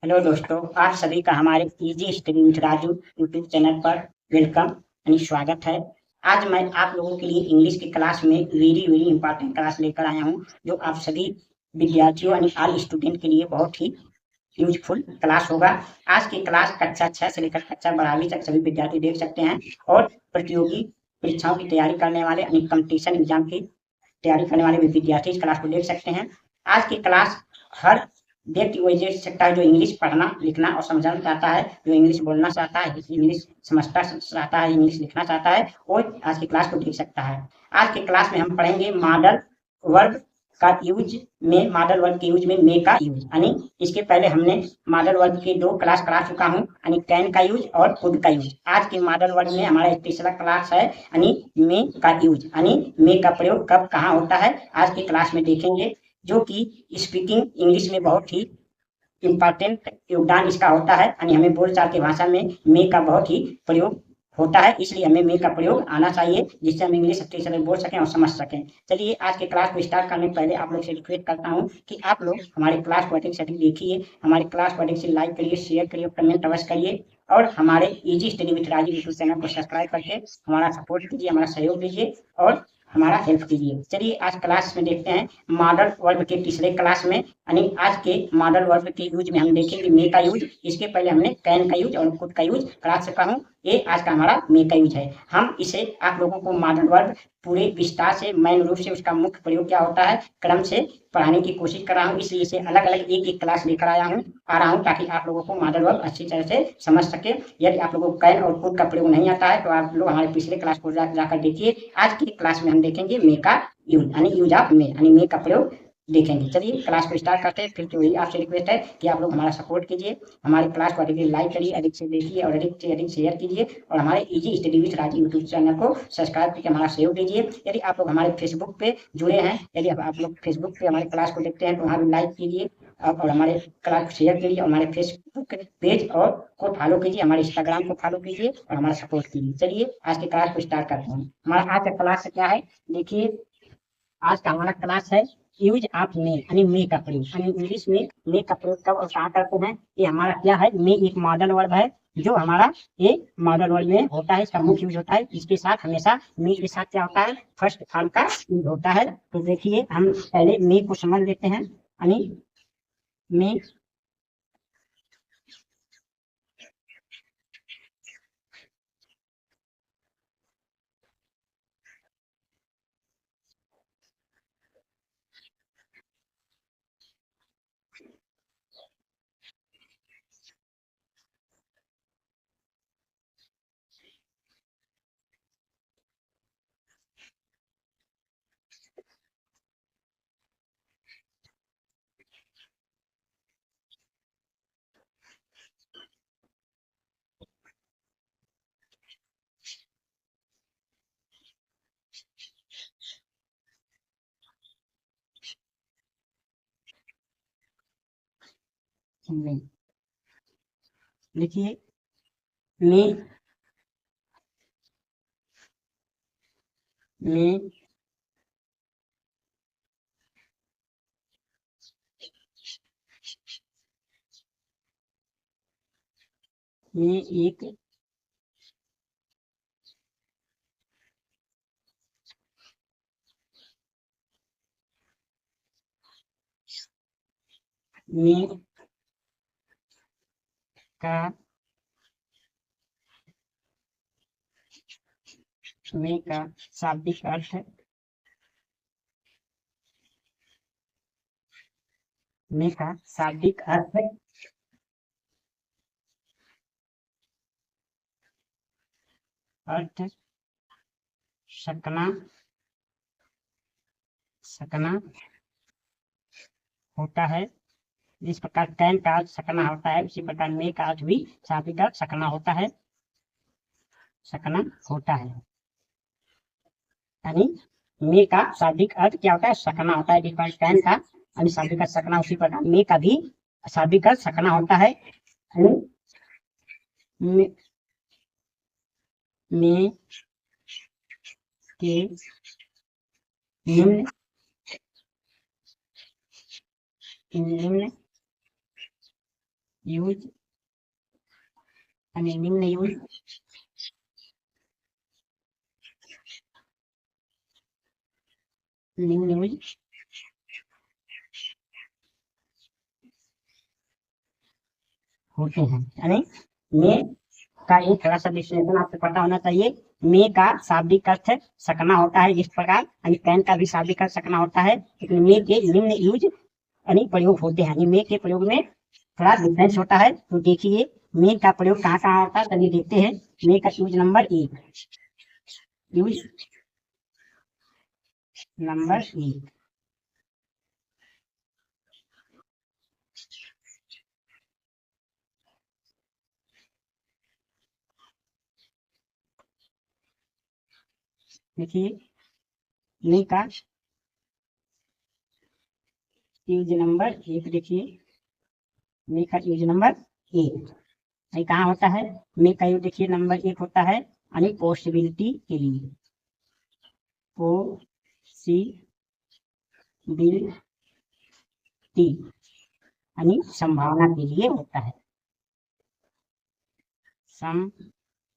Hello दोस्तों, आप सभी का हमारे easy study with Raju YouTube channel पर वेलकम यानी स्वागत है। आज मैं आप लोगों के लिए इंग्लिश की क्लास में वेरी वेरी इंपॉर्टेंट क्लास लेकर आया हूँ, जो आप सभी विद्यार्थियों यानी ऑल स्टूडेंट के लिए बहुत ही यूजफुल क्लास होगा। आज की क्लास कक्षा 6 से लेकर कक्षा 12वीं तक सभी विद्यार्थी देख सकते हैं और प्रतियोगी परीक्षाओं की तैयारी करने वाले यानी कॉम्पिटिशन एग्जाम की तैयारी करने वाले विद्यार्थी इस क्लास को देख सकते हैं। आज की क्लास हर व्यक्ति वही देख सकता है जो इंग्लिश पढ़ना लिखना और समझना चाहता है, जो इंग्लिश बोलना चाहता है, इंग्लिश समझता चाहता है, इंग्लिश लिखना चाहता है, वो आज की क्लास को देख सकता है। आज की क्लास में हम पढ़ेंगे मॉडल वर्ब का यूज में, मॉडल वर्ब के यूज में मे का यूज यानी इसके पहले हमने मॉडल वर्ब के 2 क्लास करा चुका हूँ यानी कैन का यूज और कुड का यूज। आज के मॉडल वर्ब में हमारा तीसरा क्लास है यानी मे का यूज यानी मे का प्रयोग कब कहाँ होता है, आज की क्लास में देखेंगे, जो कि स्पीकिंग इंग्लिश में बहुत ही इम्पोर्टेंट योगदान इसका होता है यानी हमें बोलचाल की भाषा में मे का बहुत ही प्रयोग होता है, इसलिए हमें मे का प्रयोग आना चाहिए जिससे हम इंग्लिश अच्छे से बोल सकें और समझ सकें। चलिए आज के क्लास को स्टार्ट करने से पहले आप लोग से रिक्वेस्ट करता हूँ कि आप लोग हमारे क्लास को अधिक से अधिक देखिए, हमारे क्लास को अधिक से लाइक करिए, शेयर करिए, कमेंट अवश्य करिए और हमारे easy study with Raju YouTube channel को सब्सक्राइब करके हमारा सपोर्ट कीजिए, हमारा सहयोग दीजिए और हमारा हेल्प कीजिए। चलिए आज क्लास में देखते हैं मॉडल वर्ब के तीसरे क्लास में यानी आज के मॉडल वर्ब के यूज में हम देखेंगे मे का यूज। इसके पहले हमने कैन का यूज और कुड का यूज करा चुका हूँ, ये आज का हमारा मे का यूज है। हम इसे आप लोगों को मॉडल वर्ब पूरे विस्तार से मैन रूप से उसका मुख्य प्रयोग क्या होता है क्रम से पढ़ाने की कोशिश कर रहा हूँ, इसलिए इसे अलग अलग एक एक क्लास लेकर आ रहा हूँ ताकि आप लोगों को मॉडल वर्ब अच्छी तरह से समझ सके। यदि आप लोगों को कैन और कुड का प्रयोग नहीं आता है तो आप लोग हमारे पिछले क्लास को जाकर देखिए। आज की क्लास में हम देखेंगे मे का यूज यानी यूज ऑफ मे यानी मे का प्रयोग देखेंगे। चलिए क्लास को स्टार्ट करते हैं। फिर तो वही आपसे रिक्वेस्ट है कि आप लोग हमारा सपोर्ट कीजिए, हमारे क्लास को अधिक लाइक करिए, अधिक से देखिए और अधिक से अधिक शेयर कीजिए और हमारे easy study with Raju YouTube channel को सब्सक्राइब करके हमारा सहयोग दीजिए। यदि आप लोग हमारे फेसबुक पे जुड़े हैं, यदि आप लोग फेसबुक पे हमारे क्लास को देखते हैं तो वहाँ भी लाइक कीजिए और हमारे क्लास को शेयर कीजिए और हमारे फेसबुक पेज और को फॉलो कीजिए, हमारे इंस्टाग्राम को फॉलो कीजिए और हमारा सपोर्ट कीजिए। चलिए आज के क्लास को स्टार्ट करते हैं। हमारा आज का क्लास क्या है देखिए, आज का हमारा क्लास है यूज ऑफ मे यानी मे का प्रयोग यानी इंग्लिश में मे का प्रयोग कब और कहाँ करते हैं। ये हमारा क्या है, मे एक मॉडल वर्ब है जो हमारा ये मॉडल वर्ब में होता है, इसका मुख्य यूज होता है। इसके साथ हमेशा मे के साथ क्या होता है, फर्स्ट फॉर्म का यूज होता है। तो देखिए हम पहले मे को समझ लेते हैं यानी मे लिखिए मे मे मे एक मे का मे का शाब्दिक अर्थ मे का शाब्दिक अर्थ अर्थ सकना सकना होता है। जिस प्रकार कैन का अर्थ सकना होता है उसी प्रकार मे का अर्थ भी शाब्दिक अर्थ सकना होता है, सकना होता है यानी मे का शाब्दिक अर्थ क्या होता है, सकना होता है। जिस प्रकार कैन का यानी शाब्दिक अर्थ सकना, उसी प्रकार मे का भी शाब्दिक अर्थ सकना होता है। यानी मे, मे के निम्न निम्न यूज यानी निम्न यूज निम्न यूज होते हैं। यानी मे का एक थोड़ा सा विश्लेषण आपको पता होना चाहिए। मे का शाब्दिक अर्थ सकना होता है इस प्रकार, यानी कैन का भी शाब्दिक अर्थ सकना होता है, लेकिन मे के निम्न यूज यानी प्रयोग होते हैं। यानी मे के प्रयोग में थोड़ा डिफरेंस होता है। तो देखिए मे का प्रयोग कहाँ कहाँ होता है, तभी देखते हैं। मे का यूज नंबर एक, यूज नंबर एक, देखिए मे का यूज नंबर एक, देखिए मे का यूज नंबर एक ये कहाँ होता है। मे का यूज देखिए नंबर एक होता है यानी पॉसिबिलिटी के लिए, पॉसिबिलिटी यानी संभावना के लिए होता है।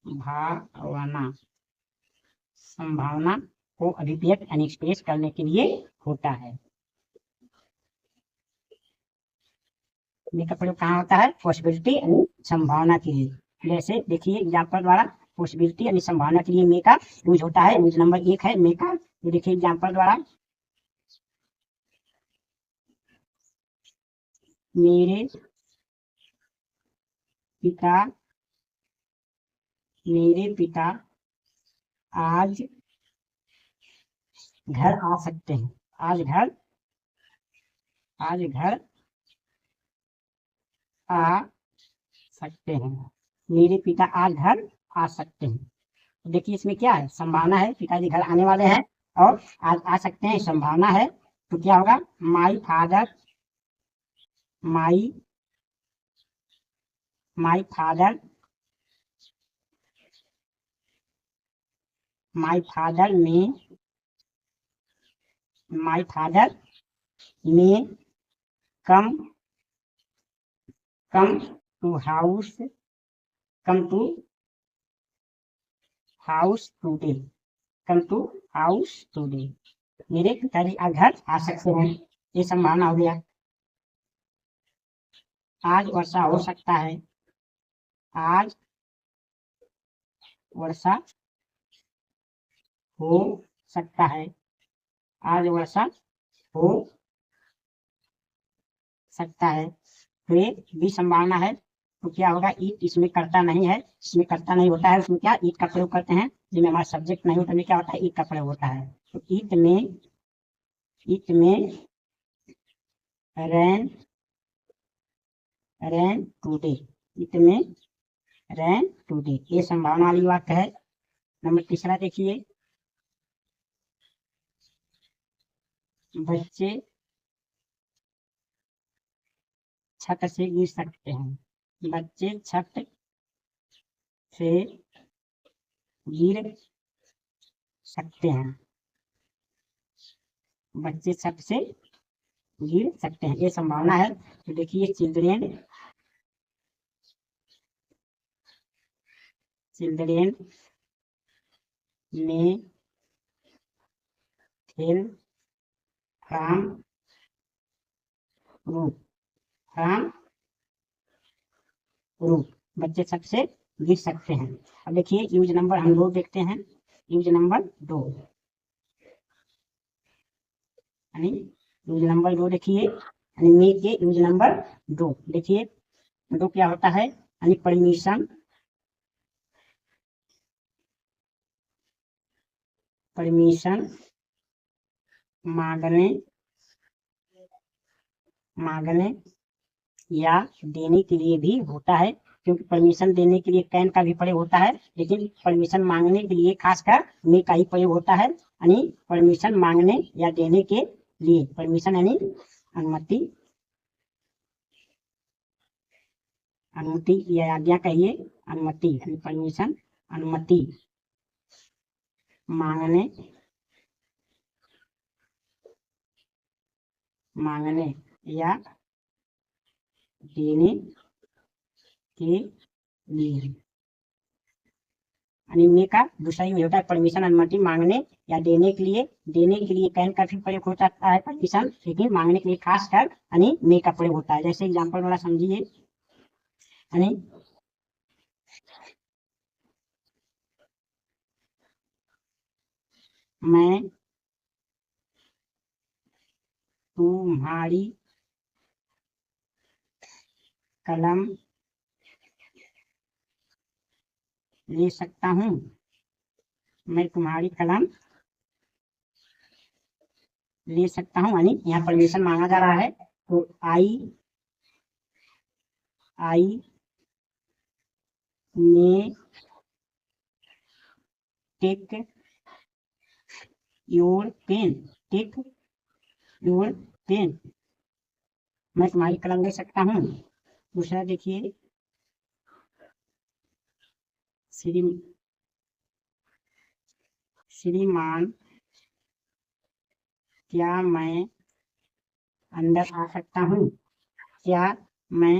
संभावना, संभावना को अभिव्यक्त यानी एक्सप्रेस करने के लिए होता है। मे का प्रयोग कहाँ होता है, पॉसिबिलिटी यानी संभावना के लिए। जैसे देखिए एग्जाम्पल द्वारा पॉसिबिलिटी यानी संभावना के लिए मे का यूज होता है। यूज नंबर एक है मे का, तो देखिए एग्जाम्पल द्वारा मेरे पिता, मेरे पिता आज घर आ सकते हैं। आज घर आ सकते हैं। मेरे पिता आज घर आ सकते हैं। तो देखिए इसमें क्या है, संभावना है, पिताजी घर आने वाले हैं और आज आ सकते हैं, संभावना है। तो क्या होगा, my father, my my father, my father may, my father may come to house, come to house today, come to house today. मेरे पिताजी आज घर आ सकते हैं, ये संभावना हो गया। आज वर्षा हो सकता है, आज वर्षा हो सकता है, आज वर्षा हो सकता है। तो ये भी संभावना है। तो क्या होगा, ईट इसमें करता नहीं है, इसमें करता नहीं होता है, उसमें क्या ईट का प्रयोग करते हैं, जिसमें हमारा सब्जेक्ट नहीं होता, क्या होता है, ईट का प्रयोग होता है। तो ईट में रैन, रैन टूडे, ईट में रैन टूडे, ये संभावना वाली वाक्य है। नंबर तीसरा देखिए, बच्चे छत से गिर सकते हैं, बच्चे छत से गिर सकते हैं, बच्चे छत से गिर सकते हैं, ये संभावना है। तो देखिए चिल्ड्रेन, चिल्ड्रेन में fell from roof, from roof, बच्चे छत से गिर सकते हैं। अब देखिए यूज नंबर हम दो देखते हैं, यूज नंबर दो, यानी यूज नंबर दो देखिए, यानी मे के यूज नंबर दो देखिए, दो क्या होता है, यानी परमिशन, परमिशन मांगने, मांगने या देने के लिए भी होता है। क्योंकि परमिशन देने के लिए कैन का भी प्रयोग होता है, लेकिन परमिशन मांगने के लिए खासकर मे का ही प्रयोग होता है। यानी परमिशन मांगने या देने के लिए, परमिशन यानी अनुमति, अनुमति या आज्ञा कहिए, अनुमति यानी परमिशन, अनुमति मांगने, मांगने या देने के लिए। आणि मे का दूसरा यूज होता है परमिशन, अनुमति मांगने या देने के लिए। देने के लिए कैन का भी प्रयोग हो सकता है परमिशन, लेकिन मांगने के लिए खास कर यानी मे का प्रयोग होता है। जैसे एग्जांपल वाला समझिए, यानी मैं तुम्हारी कलम ले सकता हूँ। मैं तुम्हारी कलम ले सकता हूँ, यानी यहाँ परमिशन मांगा जा रहा है। तो I may take your pen. Take your pen, मैं तुम्हारी कलम ले सकता हूँ। दूसरा देखिए, श्रीमान क्या मैं अंदर आ सकता हूँ? क्या मैं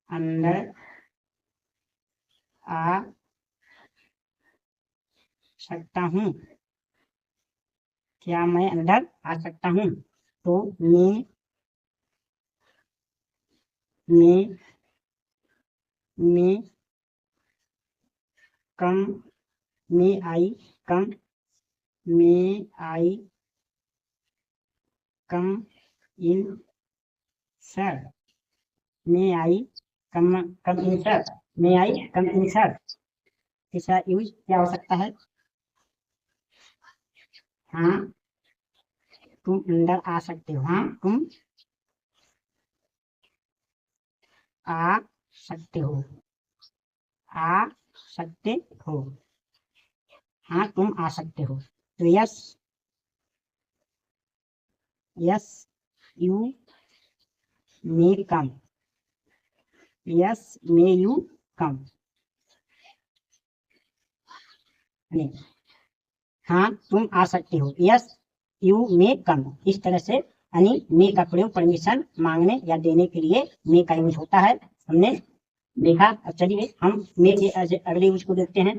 अंदर आ सकता हूँ? क्या मैं अंदर आ सकता हूँ? तो मैं कम में आई कम में आई कम इन सर। में आई कम इन सर। में आई कम इन सर। तीसरा यूज क्या हो सकता है? हाँ तुम अंदर आ सकते हो। हाँ तुम आ सकते हो। आ सकते हो। हाँ तुम आ सकते हो। तो yes you may come. Yes may you come. हाँ तुम आ सकते हो। यस यू मे कम। इस तरह से यानी मे का प्रयोग परमिशन मांगने या देने के लिए मे का यूज होता है, हमने देखा। अब चलिए हम मे के अगले यूज को देखते हैं।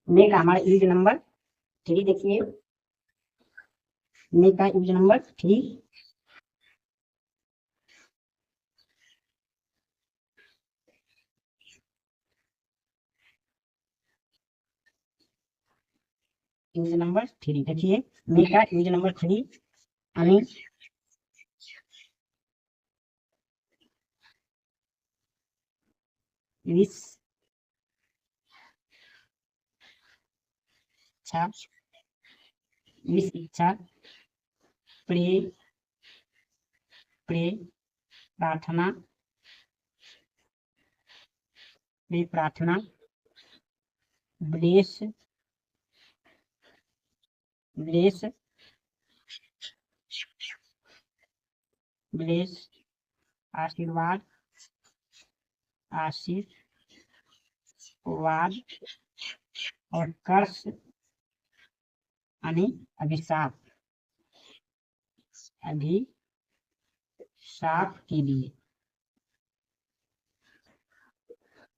मे का हमारा यूज नंबर 3 देखिए। मे का यूज नंबर 3। यूज नंबर 3 देखिए। मे का यूज नंबर 3 यानी विश इच्छा, विश इच्छा, प्रे प्रे प्रार्थना, प्रे प्रार्थना, ब्लेस ब्लेस ब्लेस आशीर्वाद, आशीर्वाद और कर्स यानी अभिशाप, अभिशाप के लिए,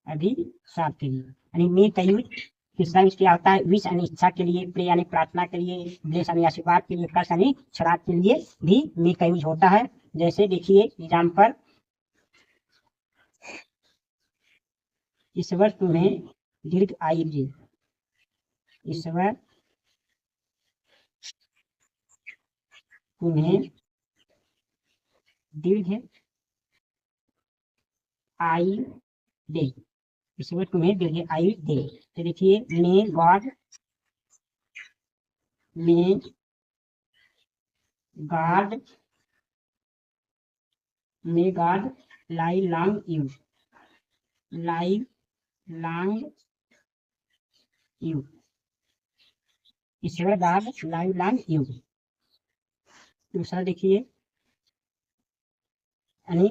अभिशाप के लिए। यानी मे का यूज तीसरा यूज क्या होता है? विश यानी इच्छा के लिए, प्रे यानी प्रार्थना के लिए, ब्लेस यानी आशीर्वाद के लिए, कर्स यानी श्राप के लिए भी मे का यूज होता है। जैसे देखिए एग्जाम्पल, ईश्वर तुम्हें दीर्घ आयु दे। ईश्वर तुम्हें दीर्घ आयु दे। ईश्वर तुम्हें दीर्घ आयु दे। तो देखिए may God lie long you, lie long you. Ishwar God lie long you. दूसरा देखिए, यानी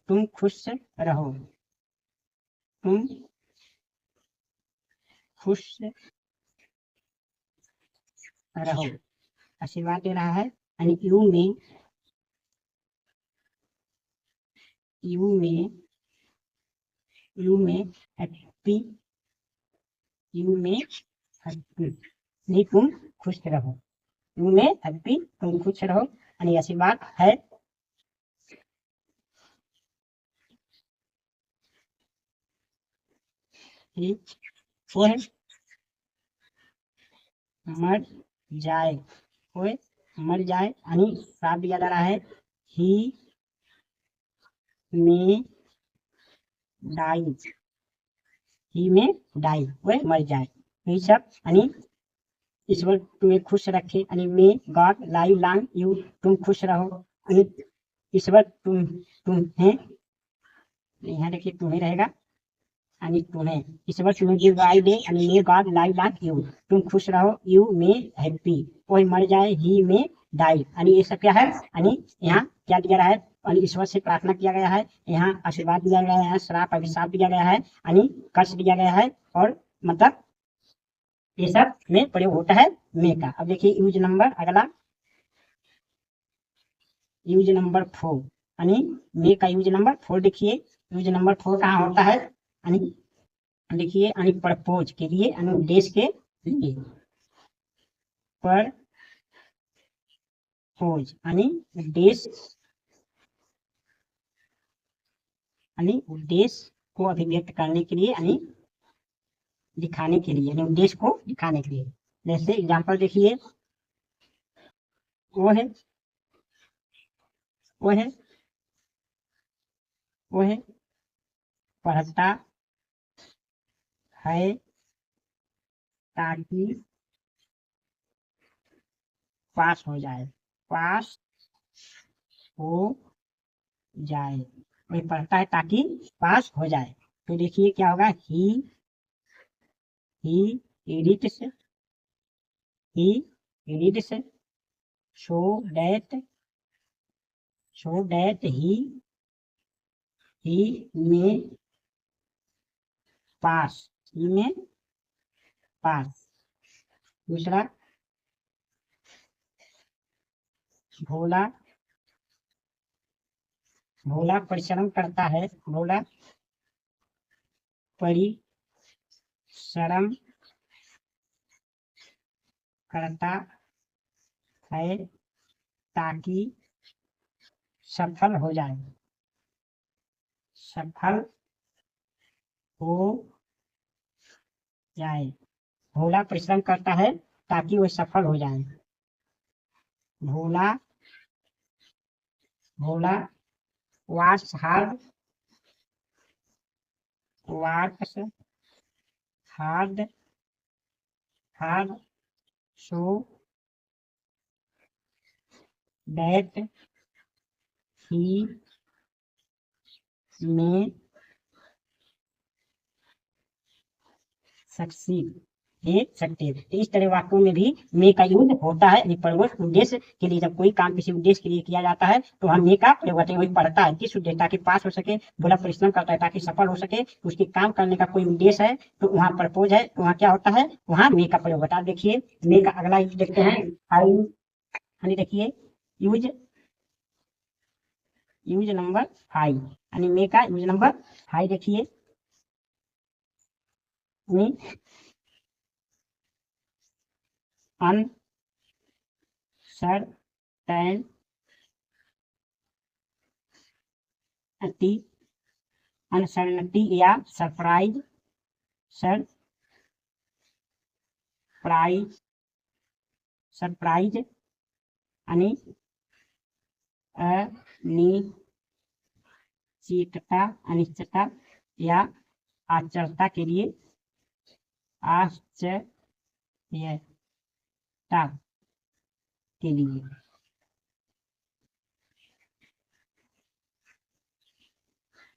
तुम खुश रहो। तुम खुश रहो, आशीर्वाद दे रहा है। यानी यू में यू में हैप्पी, यू में हैप्पी नहीं तुम खुश रहो, यू में हैप्पी तुम खुश रहो आणि ऐसी बात है। वो है मर जाए, वो मर जाए आणि श्राप दिया जा रहा है ही में डाई, ही में डाई वो मर जाए, यही सब आणि ईश्वर तुम्हें खुश रखे आणि may God live long you तुम खुश रहो आणि ईश्वर तुम्हें यहाँ देखिए तुम्हें रहेगा आणि तुम्हें ईश्वर तुम्हें दीर्घायु दे आणि may God live long you तुम खुश रहो, यू मे हैप्पी कोई मर जाए, ही में डाई आणि ये सब क्या है आणि यहाँ क्या दिया रहा है आणि ईश्वर से प्रार्थना किया गया है, यहाँ आशीर्वाद दिया गया है, श्राप अभिशाप दिया गया है आणि कर्ज दिया गया है और मतलब ये सब में प्रयोग होता है मे का। अब देखिए यूज नंबर अगला यूज नंबर 4 यानी मे का यूज नंबर 4 देखिए यूज नंबर 4 कहाँ होता है यानी देखिए यानी प्रपोज के लिए यानी उद्देश्य के लिए, प्रपोज यानी उद्देश्य यानी उद्देश्य को अभिव्यक्त करने के लिए यानी दिखाने के लिए, यानी उद्देश्य को दिखाने के लिए। जैसे एग्जांपल देखिए वो है पढ़ता है ताकि पास हो जाए, पास हो जाए, वही पढ़ता है ताकि पास हो जाए। तो देखिए क्या होगा he reads so that he may pass, he may pass। दूसरा भोला परिश्रम करता है, भोला परिश्रम करता है ताकि सफल हो जाए, सफल हो जाए। भोला परिश्रम करता है ताकि वह सफल हो जाए। Bhola works hard so that he may succeed, इस तरह वाक्यों में भी मे का यूज होता है। प्रयोग उद्देश्य के लिए, जब कोई काम किसी उद्देश्य के लिए किया जाता है तो हम मे का प्रयोग करते हैं। वही पढ़ता है किस उद्देश्य, ताकि पास हो सके, भोला परिश्रम करता है ताकि सफल हो सके, उसके काम करने का कोई उद्देश्य है तो वहाँ प्रपोज है तो वहाँ क्या होता है, वहाँ मे का प्रयोग होता है। देखिए मे का अगला यूज देखते हैं फाइव, देखिए यूज नंबर 5 यानी मे का यूज नंबर 5 देखिए अनसर्टेनिटी या सरप्राइज अनिश्चितता या आश्चर्यता के लिए,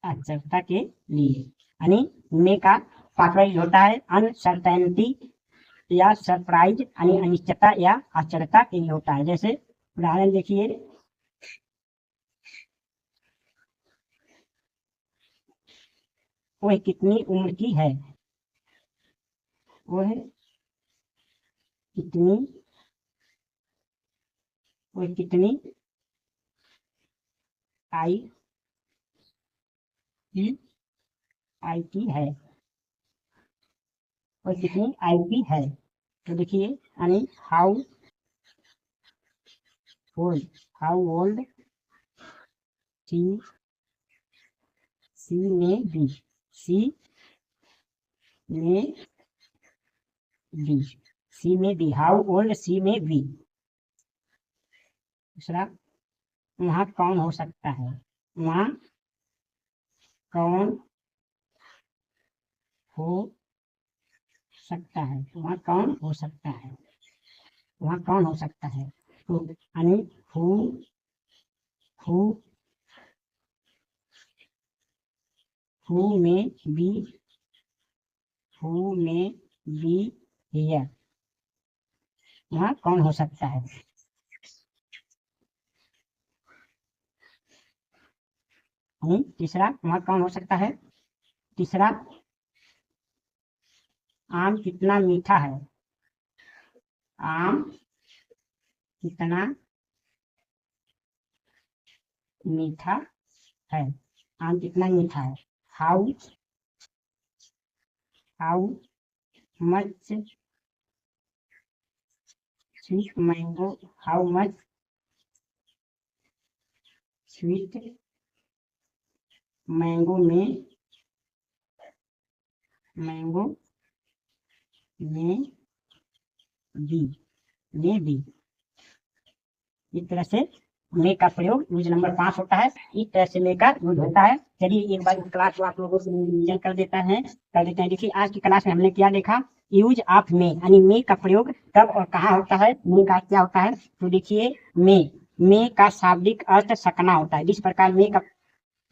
आश्चर्यता के लिए यानी मे का पांचवा यूज होता है अनसर्टेनिटी या सरप्राइज यानी अनिश्चितता या आश्चर्यता के लिए होता है। जैसे उदाहरण देखिए वह कितनी उम्र की है, वह कितनी की आईटी है, और कितनी आईटी है। तो देखिए यानी हाउ ओल्ड सी सी में बी, सी में बी, सी में बी, हाउ ओल्ड सी में बी। दूसरा, वहाँ कौन हो सकता है, वहाँ कौन हो सकता है, वहाँ कौन हो सकता है, वहाँ कौन हो सकता है। तो यानी हु में बी, हु में बी हियर, वहाँ कौन हो सकता है। तीसरा, वहाँ कौन हो सकता है। तीसरा, आम कितना मीठा है, आम कितना मीठा है, आम कितना मीठा है। How much sweet mango, how much sweet mango में बी। इस तरह से मे का प्रयोग यूज नंबर 5 होता है। इस तरह से मे का यूज होता है। चलिए एक बार क्लास को आप लोगों से रिवीजन कर देते हैं। देखिए आज की क्लास में हमने क्या देखा, यूज ऑफ मे, यानी मे का प्रयोग कब और कहाँ होता है, मे का क्या होता है। तो देखिए मे का शाब्दिक अर्थ सकना होता है। जिस प्रकार मे का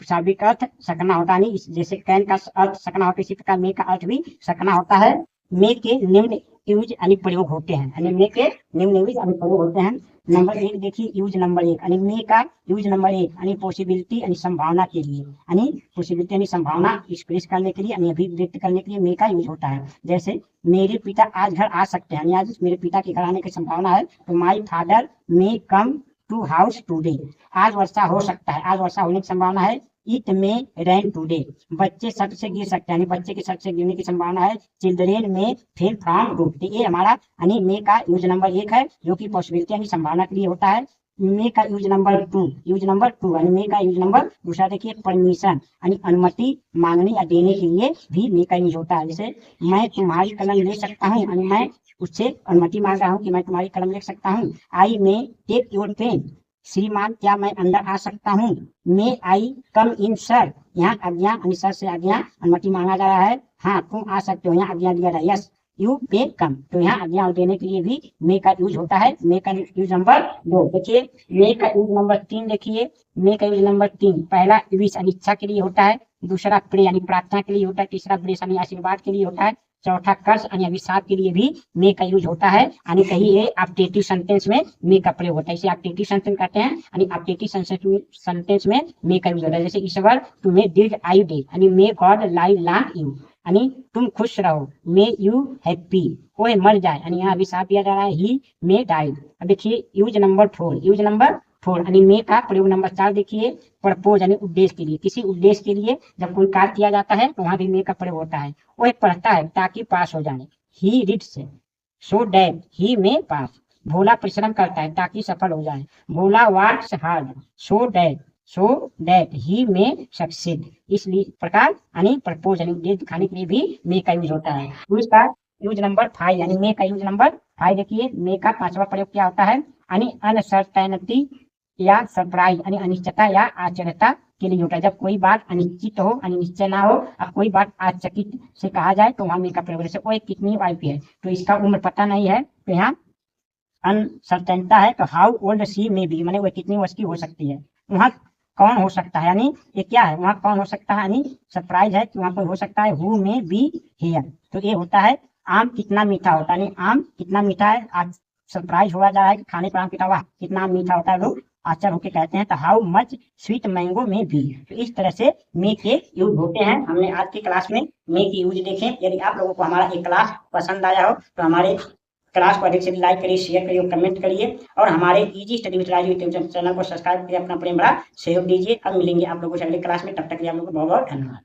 शाब्दिक अर्थ सकना होता है, जैसे कैन का अर्थ सकना होता है, इसी प्रकार मे का अर्थ भी सकना होता है। मे के निम्न यूज यानी प्रयोग होते हैं, यानी मे के निम्न यूज यानी प्रयोग होते हैं। नंबर 1 देखिए, यूज नंबर 1 यानी मे का यूज नंबर 1 यानी पॉसिबिलिटी यानी संभावना के लिए, यानी पॉसिबिलिटी यानी संभावना एक्सप्रेस करने के लिए, यानी अभिव्यक्त करने के लिए मे का यूज होता है। जैसे मेरे पिता आज घर आ सकते हैं, यानी आज मेरे पिता के घर आने की संभावना है, तो my father may come to house today. आज वर्षा हो सकता है, आज वर्षा होने की संभावना है। इट में रेन टूडे, बच्चे छत से गिर सकते हैं, यानी बच्चे की छत से गिरने की संभावना है। चिल्ड्रेन में फेल फ्रॉम रूफ, ये हमारा यानी मे का यूज नंबर 1 है, जो कि पॉसिबिलिटी यानी संभावना के लिए होता है। मे का यूज नंबर 2 यानी मे का यूज नंबर दूसरा देखिए, परमिशन यानी अनुमति मांगने या देने के लिए भी मे का यूज होता है। जैसे मैं तुम्हारी कलम ले सकता हूँ, यानी मैं उससे अनुमति मांग रहा हूँ कि मैं तुम्हारी कलम ले सकता हूँ। आई मे टेक योर पेन, श्रीमान क्या मैं अंदर आ सकता हूँ। मे आई कम इन सर, यहाँ आज्ञा यानी सर से आज्ञा अनुमति मांगा जा रहा है। हाँ तुम आ सकते हो, यहाँ आज्ञा दिया रहा है। यस यू पे कम, तो यहाँ आज्ञा देने के लिए भी मे का यूज होता है। मे का यूज नंबर 2 देखिए, मे का यूज नंबर 3 देखिए, मे का यूज नंबर 3 पहला विश यानी इच्छा के लिए होता है, दूसरा प्रे यानी प्रार्थना के लिए होता है, तीसरा ब्लेस यानी आशीर्वाद के लिए होता है, चौथा कर्ष यानी अभिशाप के लिए भी मे का यूज होता है। यानी कहीं ये ऑब्जेक्टिव सेंटेंस में मे का प्रयोग होता है, इसे ऑब्जेक्टिव सेंटेंस कहते हैं। यानी ऑब्जेक्टिव सेंटेंस में मे का यूज होता है। जैसे ईश्वर तुम्हें दीर्घ आयु दे, यानी may God live long you, यानी तुम खुश रहो। मे यू हैप्पी, कोई मर जाए, यानी यहाँ अभिशाप दिया जा रहा है, ही मे डाई। अब देखिए यूज नंबर 4 यानी मे का प्रयोग नंबर 4 देखिए, प्रपोज यानी उद्देश्य के लिए, किसी उद्देश्य के लिए जब कोई कार्य किया जाता है तो वहां भी मे का प्रयोग होता है। वह पढ़ता है ताकि पास हो जाए, he reads so that he मे पास। भोला परिश्रम करता है ताकि सफल हो जाए, Bhola works hard so that he may succeed. इसलिए प्रकार यानी प्रपोज यानी उद्देश्य दिखाने के लिए भी मे का यूज होता है। उसका यूज नंबर 5 यानी मे का यूज नंबर 5 देखिए, मे का 5वां प्रयोग क्या होता है, यानी अनसर्टेनिटी या सरप्राइज यानी अनिश्चितता या आश्चर्यता के लिए होता है। जब कोई बात अनिश्चित हो, निश्चय ना हो, अब कोई बात आश्चर्यचकित से कहा जाए तो वहां मे का प्रयोग। जैसे वो कितनी वाइफ है तो इसका उम्र पता नहीं है, तो यहाँ अनसर्टेनिटी है, तो हाउ ओल्ड सी में बी, माने वह कितनी वर्ष की हो सकती है। वहाँ कौन हो सकता है, यानी ये क्या है, वहाँ कौन हो सकता है, यानी सरप्राइज है कि वहाँ पर हो सकता है। हु में बी हियर, तो ये होता है आम कितना मीठा होता है, यानी आम कितना मीठा है। आज सरप्राइज हुआ जा रहा है कि खाने पर आम कितना हुआ, कितना मीठा होता है, लोग आश्चर्य होकर कहते हैं। तो हाउ मच स्वीट मैंगो में बी, तो इस तरह से मे के यूज होते हैं। हमने आज की क्लास में मे के यूज देखे। यदि आप लोगों को हमारा एक क्लास पसंद आया हो तो हमारे क्लास को अधिक से लाइक करिए, शेयर करिए और कमेंट करिए और हमारे easy study with Raju YouTube channel को सब्सक्राइब करके अपना प्रेम भरा सहयोग दीजिए। अब मिलेंगे आप लोगों से अगली क्लास में, तब तक के लिए आप लोगों को बहुत बहुत धन्यवाद।